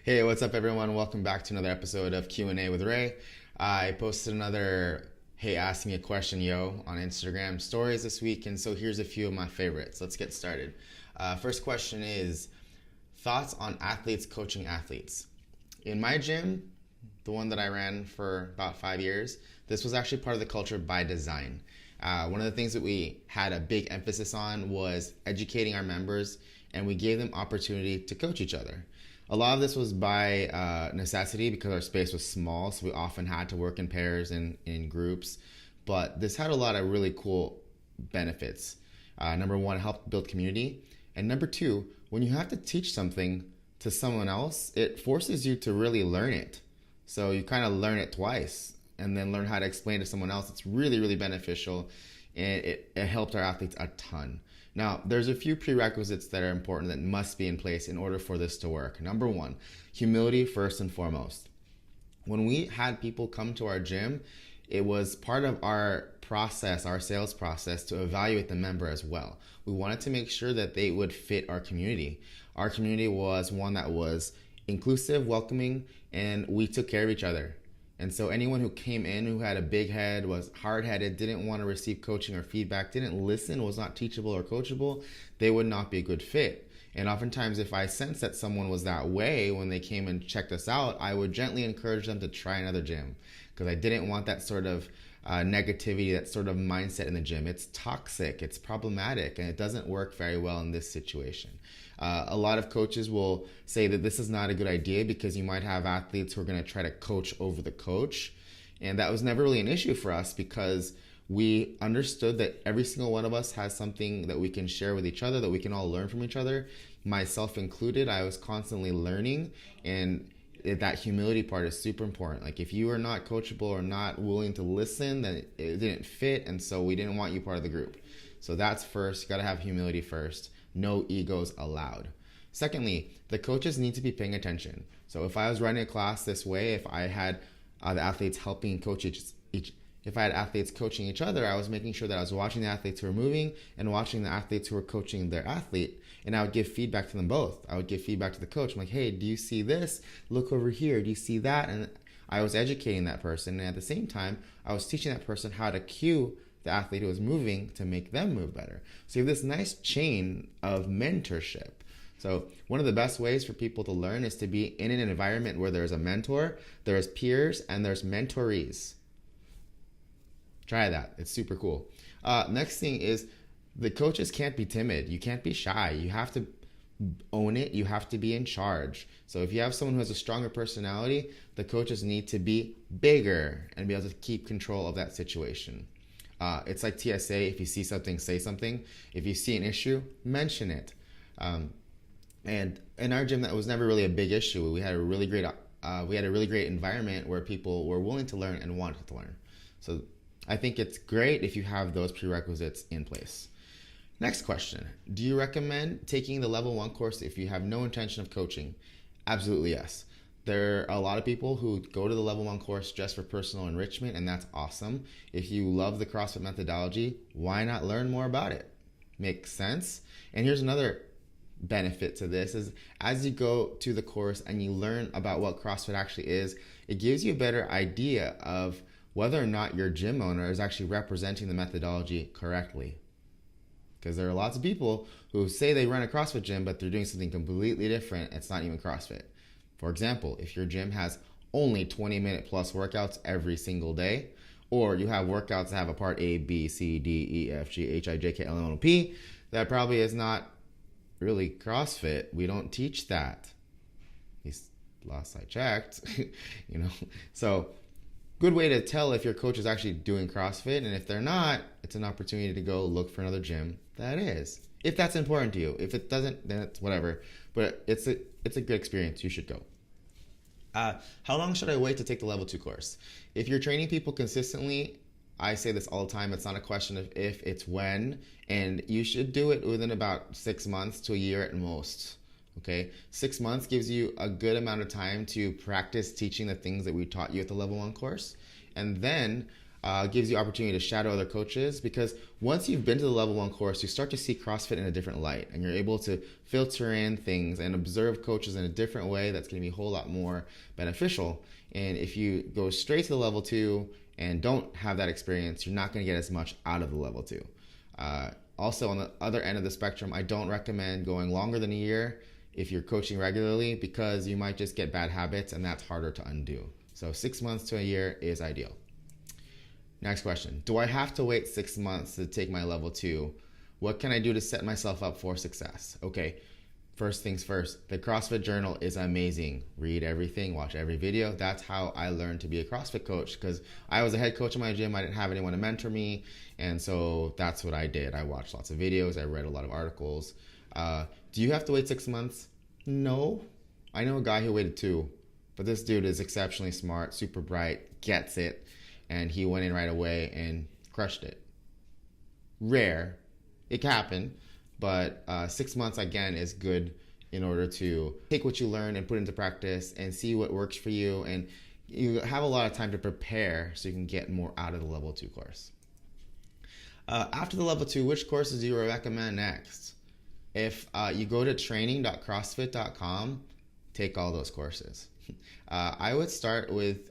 Hey, what's up, everyone? Welcome back to another episode of Q&A with Ray. I posted another "Hey, ask me a question, yo" on Instagram stories this week, and so here's a few of my favorites. Let's get started. First question is thoughts on athletes coaching athletes. In my gym, the one that I ran for about 5 years, this was actually part of the culture by design. One of the things that we had a big emphasis on was educating our members, and we gave them opportunity to coach each other. A lot of this was by necessity because our space was small, so we often had to work in pairs and in groups. But this had a lot of really cool benefits. Number one, it helped build community. And number two, when you have to teach something to someone else, it forces you to really learn it. So you kind of learn it twice and then learn how to explain to someone else. It's really, really beneficial, and it helped our athletes a ton. Now, there's a few prerequisites that are important that must be in place in order for this to work. Number one, humility first and foremost. When we had people come to our gym, it was part of our process, our sales process, to evaluate the member as well. We wanted to make sure that they would fit our community. Our community was one that was inclusive, welcoming, and we took care of each other. And so anyone who came in who had a big head, was hard-headed, didn't want to receive coaching or feedback, didn't listen, was not teachable or coachable, they would not be a good fit. And oftentimes if I sensed that someone was that way when they came and checked us out, I would gently encourage them to try another gym, because I didn't want that sort of negativity, that sort of mindset in the gym. It's toxic, it's problematic, and it doesn't work very well in this situation. A lot of coaches will say that this is not a good idea because you might have athletes who are going to try to coach over the coach. And that was never really an issue for us because we understood that every single one of us has something that we can share with each other, that we can all learn from each other, myself included. I was constantly learning, and that humility part is super important. Like if you are not coachable or not willing to listen, then it didn't fit, and so we didn't want you part of the group. So that's first. You got to have humility first. No egos allowed. Secondly, the coaches need to be paying attention. So if I was running a class this way, if I had the athletes helping coach if I had athletes coaching each other, I was making sure that I was watching the athletes who were moving and watching the athletes who were coaching their athlete, and I would give feedback to them both. I would give feedback to the coach. I'm like, hey, do you see this? Look over here. Do you see that? And I was educating that person, and at the same time, I was teaching that person how to cue the athlete who was moving to make them move better. So you have this nice chain of mentorship. So one of the best ways for people to learn is to be in an environment where there's a mentor, there's peers, and there's mentorees. Try that. It's super cool. Next thing is the coaches can't be timid. You can't be shy. You have to own it. You have to be in charge. So if you have someone who has a stronger personality, the coaches need to be bigger and be able to keep control of that situation. It's like TSA. If you see something, say something. If you see an issue, mention it. And in our gym, that was never really a big issue. We had a really great environment where people were willing to learn and wanted to learn. So I think it's great if you have those prerequisites in place. Next question. Do you recommend taking the level 1 course if you have no intention of coaching? Absolutely yes. There are a lot of people who go to the level 1 course just for personal enrichment, and that's awesome. If you love the CrossFit methodology, why not learn more about it? Makes sense. And here's another benefit to this is as you go to the course and you learn about what CrossFit actually is, it gives you a better idea of whether or not your gym owner is actually representing the methodology correctly. Because there are lots of people who say they run a CrossFit gym, but they're doing something completely different. It's not even CrossFit. For example, if your gym has only 20-minute plus workouts every single day, or you have workouts that have a part A, B, C, D, E, F, G, H, I, J, K, L, M, N, O, P, that probably is not really CrossFit. We don't teach that. At least last I checked, So good way to tell if your coach is actually doing CrossFit, and if they're not, it's an opportunity to go look for another gym that is. If that's important to you. If it doesn't, then it's whatever. But it's a good experience. You should go. How long should I wait to take the level 2 course? If you're training people consistently, I say this all the time, it's not a question of if, it's when, and you should do it within about 6 months to a year at most. Okay, 6 months gives you a good amount of time to practice teaching the things that we taught you at the level 1 course. And then Gives you opportunity to shadow other coaches, because once you've been to the level 1 course, you start to see CrossFit in a different light, and you're able to filter in things and observe coaches in a different way that's going to be a whole lot more beneficial. And if you go straight to the level 2 and don't have that experience, you're not going to get as much out of the level 2. Also, on the other end of the spectrum, I don't recommend going longer than a year if you're coaching regularly, because you might just get bad habits, and that's harder to undo. So 6 months to a year is ideal. Next question. Do I have to wait 6 months to take my level 2? What can I do to set myself up for success? Okay, first things first. The CrossFit Journal is amazing. Read everything, watch every video. That's how I learned to be a CrossFit coach, because I was a head coach in my gym. I didn't have anyone to mentor me, and so that's what I did. I watched lots of videos. I read a lot of articles. Do you have to wait 6 months? No. I know a guy who waited 2, but this dude is exceptionally smart, super bright, gets it. And he went in right away and crushed it. Rare. It happened. But 6 months, again, is good in order to take what you learn and put into practice and see what works for you. And you have a lot of time to prepare so you can get more out of the level 2 course. After the level 2, which courses do you recommend next? If you go to training.crossfit.com, take all those courses. I would start with...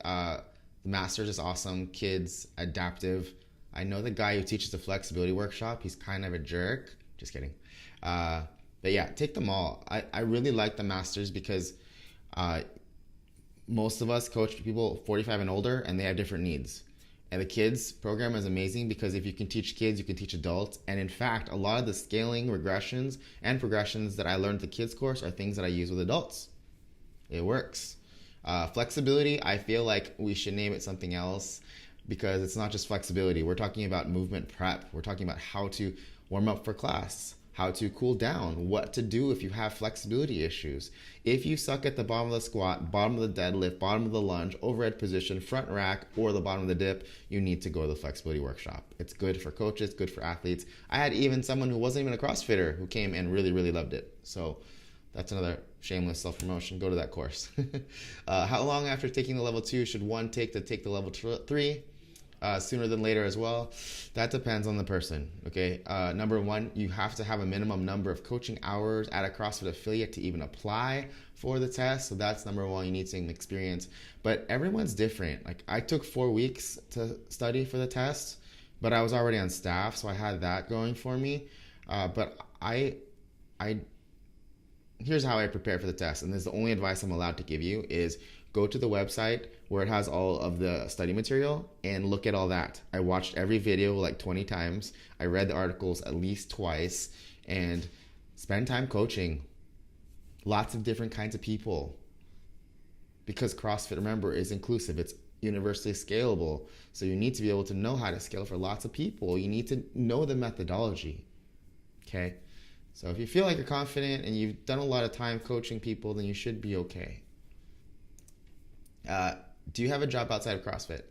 The Masters is awesome. Kids, adaptive. I know the guy who teaches the flexibility workshop. He's kind of a jerk. Just kidding. But yeah, take them all. I really like the Masters because most of us coach people 45 and older, and they have different needs. And the kids program is amazing because if you can teach kids, you can teach adults. And in fact, a lot of the scaling regressions and progressions that I learned at the kids course are things that I use with adults. It works. Flexibility, I feel like we should name it something else, because it's not just flexibility. We're talking about movement prep. We're talking about how to warm up for class, how to cool down, what to do if you have flexibility issues. If you suck at the bottom of the squat, bottom of the deadlift, bottom of the lunge, overhead position, front rack, or the bottom of the dip, you need to go to the flexibility workshop. It's good for coaches, good for athletes. I had even someone who wasn't even a CrossFitter who came and really, really loved it. So that's another shameless self-promotion. Go to that course. How long after taking the level 2 should one take to take the level 3? Sooner than later as well. That depends on the person. Okay. Number 1, you have to have a minimum number of coaching hours at a CrossFit affiliate to even apply for the test. So that's number 1. You need some experience. But everyone's different. Like, I took 4 weeks to study for the test, but I was already on staff, so I had that going for me. But here's how I prepare for the test, and this is the only advice I'm allowed to give you, is go to the website where it has all of the study material and look at all that. I watched every video like 20 times. I read the articles at least twice, and spend time coaching lots of different kinds of people, because CrossFit, remember, is inclusive. It's universally scalable. So you need to be able to know how to scale for lots of people. You need to know the methodology. Okay? So if you feel like you're confident and you've done a lot of time coaching people, then you should be okay. Do you have a job outside of CrossFit?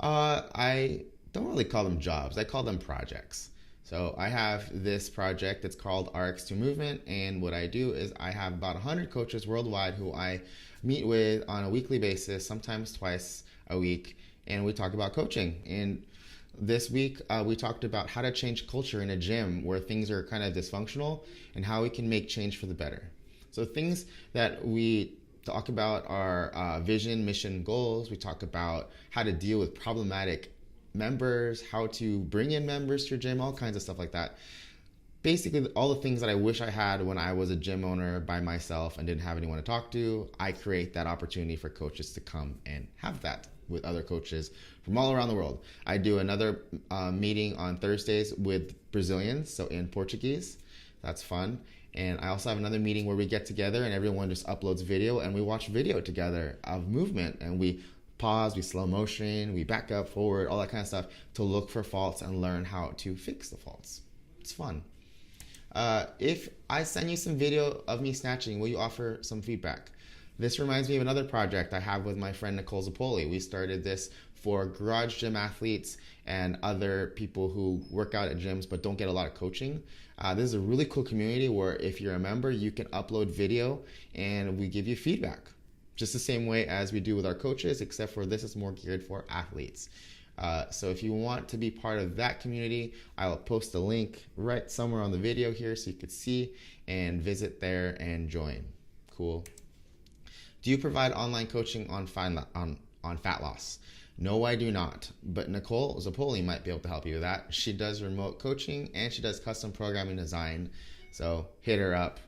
I don't really call them jobs. I call them projects. So I have this project that's called RX2 Movement, and what I do is I have about 100 coaches worldwide who I meet with on a weekly basis, sometimes twice a week, and we talk about coaching. And this week, we talked about how to change culture in a gym where things are kind of dysfunctional and how we can make change for the better. So things that we talk about are vision, mission, goals. We talk about how to deal with problematic members, how to bring in members to your gym, all kinds of stuff like that. Basically, all the things that I wish I had when I was a gym owner by myself and didn't have anyone to talk to, I create that opportunity for coaches to come and have that with other coaches from all around the world. I do another meeting on Thursdays with Brazilians, so in Portuguese. That's fun. And I also have another meeting where we get together and everyone just uploads video and we watch video together of movement, and we pause, we slow motion, we back up, forward, all that kind of stuff to look for faults and learn how to fix the faults. It's fun. If I send you some video of me snatching, will you offer some feedback? This reminds me of another project I have with my friend Nicole Zapoli. We started this for garage gym athletes and other people who work out at gyms but don't get a lot of coaching. This is a really cool community where if you're a member, you can upload video and we give you feedback. Just the same way as we do with our coaches, except for this is more geared for athletes. So if you want to be part of that community, I'll post a link right somewhere on the video here so you could see and visit there and join. Cool. Do you provide online coaching on fat loss? No, I do not. But Nicole Zappoli might be able to help you with that. She does remote coaching and she does custom programming design. So hit her up.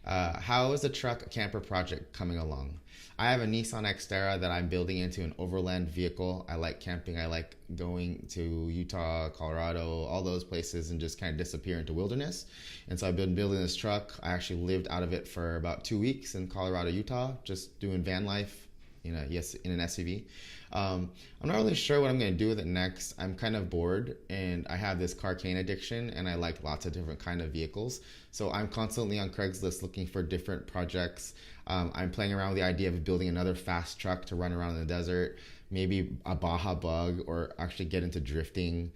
How is the truck camper project coming along? I have a Nissan Xterra that I'm building into an overland vehicle. I like camping. I like going to Utah, Colorado, all those places and just kind of disappear into wilderness. And so I've been building this truck. I actually lived out of it for about 2 weeks in Colorado, Utah, just doing van life in an SUV. I'm not really sure what I'm going to do with it next. I'm kind of bored and I have this carcane addiction and I like lots of different kind of vehicles. So I'm constantly on Craigslist looking for different projects. I'm playing around with the idea of building another fast truck to run around in the desert, maybe a Baja Bug, or actually get into drifting,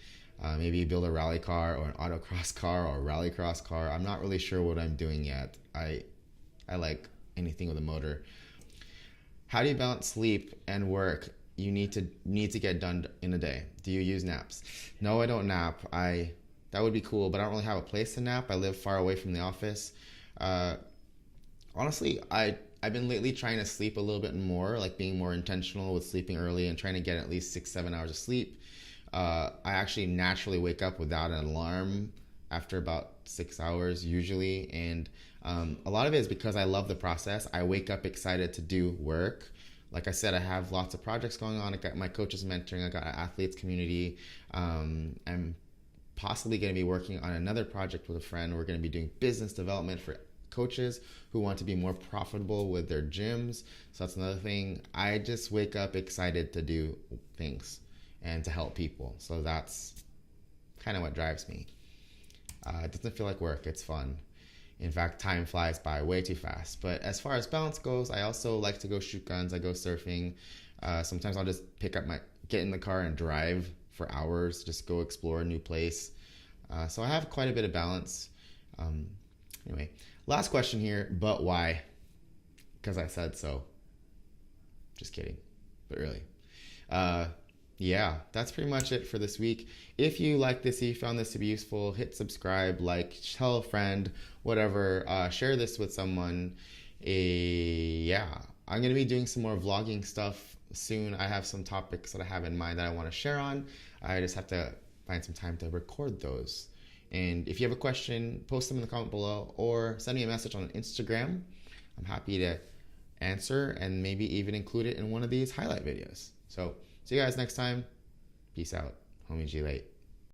maybe build a rally car or an autocross car or a rallycross car. I'm not really sure what I'm doing yet. I like anything with a motor. How do you balance sleep and work you need to get done in a day? Do you use naps? No, I don't nap. That would be cool, but I don't really have a place to nap. I live far away from the office. Honestly, I've been lately trying to sleep a little bit more, like being more intentional with sleeping early and trying to get at least 6-7 hours of sleep. I actually naturally wake up without an alarm after about 6 hours usually, and a lot of it is because I love the process. I wake up excited to do work. Like I said, I have lots of projects going on. I got my coaches mentoring. I got an athletes community. I'm possibly going to be working on another project with a friend. We're going to be doing business development for coaches who want to be more profitable with their gyms. So that's another thing. I just wake up excited to do things and to help people. So that's kind of what drives me. It doesn't feel like work. It's fun. In fact, time flies by way too fast. But as far as balance goes, I also like to go shoot guns. I go surfing. Sometimes I'll just get in the car and drive for hours, just go explore a new place. So I have quite a bit of balance. Anyway, last question here, but why? Because I said so. Just kidding, but really. Yeah, that's pretty much it for this week. If you like this, if you found this to be useful, hit subscribe, like, tell a friend, whatever. Share this with someone. Yeah, I'm going to be doing some more vlogging stuff soon. I have some topics that I have in mind that I want to share on. I just have to find some time to record those. And if you have a question, post them in the comment below or send me a message on Instagram. I'm happy to answer and maybe even include it in one of these highlight videos. So see you guys next time. Peace out. Homie G late.